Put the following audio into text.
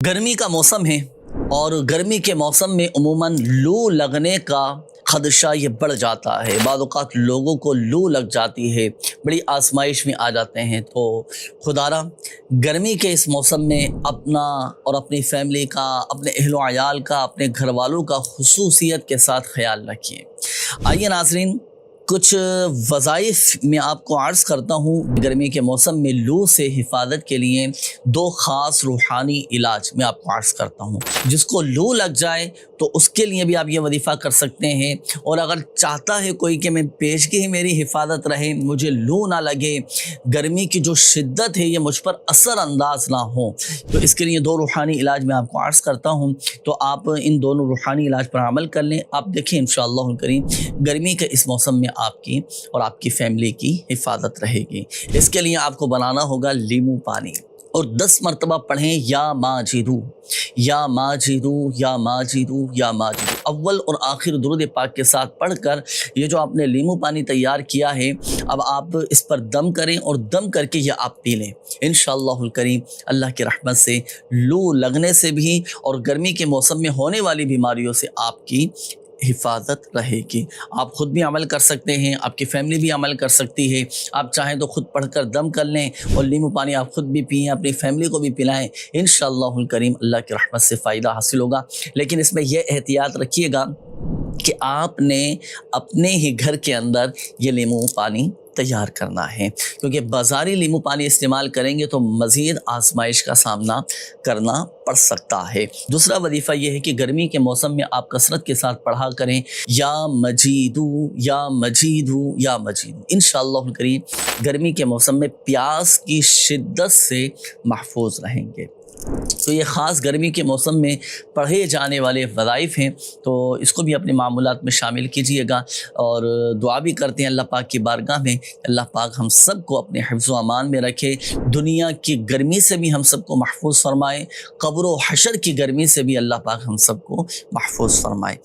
गर्मी का मौसम है और गर्मी के मौसम में उमूमन लू लगने का खदशा ये बढ़ जाता है। बाद औक़ात लोगों को लू लग जाती है, बड़ी आजमाइश में आ जाते हैं। तो खुदारा गर्मी के इस मौसम में अपना और अपनी फैमिली का, अपने अहलो अयाल का, अपने घर वालों का खुसूसियत के साथ ख्याल रखिए। आइए नाज़रीन, कुछ वज़ाइफ मैं आपको अर्ज़ करता हूँ। गर्मी के मौसम में लू से हिफाजत के लिए दो ख़ास रूहानी इलाज मैं आपको अर्ज़ करता हूँ। जिसको लू लग जाए तो उसके लिए भी आप ये वजीफ़ा कर सकते हैं। और अगर चाहता है कोई कि मैं पेशगी ही मेरी हिफाजत रहे, मुझे लू ना लगे, गर्मी की जो शिद्दत है ये मुझ पर असर अंदाज ना हो, तो इसके लिए दो रूहानी इलाज मैं आपको अर्ज़ करता हूँ। तो आप इन दोनों रूहानी इलाज पर अमल कर लें। आप देखें इंशाअल्लाह करीम गर्मी के इस मौसम में आपकी और आपकी फैमिली की हिफाजत रहेगी। इसके लिए आपको बनाना होगा लीमू पानी और 10 मरतबा पढ़ें या माजिदू, या माजिदू, या माजिदू, या माजिदू। अव्वल और आखिर दुरूद पाक के साथ पढ़कर ये जो आपने लीमू पानी तैयार किया है, अब आप इस पर दम करें और दम करके ये आप पी लें। इंशाअल्लाहुल करीम अल्लाह की रहमत से लू लगने से भी और गर्मी के मौसम में होने वाली बीमारियों से आपकी हिफाजत रहेगी। आप ख़ुद भी अमल कर सकते हैं, आपकी फैमिली भी अमल कर सकती है। आप चाहें तो ख़ुद पढ़कर दम कर लें और लीमू पानी आप ख़ुद भी पिएं, अपनी फैमिली को भी पिलाएं। इंशाअल्लाहुल करीम अल्लाह की रहमत से फ़ायदा हासिल होगा। लेकिन इसमें यह एहतियात रखिएगा कि आपने अपने ही घर के अंदर ये लीमू पानी तैयार करना है, क्योंकि बाज़ारी लीमू पानी इस्तेमाल करेंगे तो मज़ीद आजमाइश का सामना करना पड़ सकता है। दूसरा वजीफ़ा यह है कि गर्मी के मौसम में आप कसरत के साथ पढ़ा करें या मजीदू, या मजीदू, या मजीदू। इंशाअल्लाह करीम गर्मी के मौसम में प्यास की शिद्दत से महफूज रहेंगे। तो ये ख़ास गर्मी के मौसम में पढ़े जाने वाले वज़ाइफ़ हैं, तो इसको भी अपने मामूलात में शामिल कीजिएगा। और दुआ भी करते हैं अल्लाह पाक की बारगाह में, अल्लाह पाक हम सब को अपने हिफ्ज़ व अमान में रखे, दुनिया की गर्मी से भी हम सब को महफूज फरमाए, क़ब्र व हशर की गर्मी से भी अल्लाह पाक हम सब को महफूज फरमाए।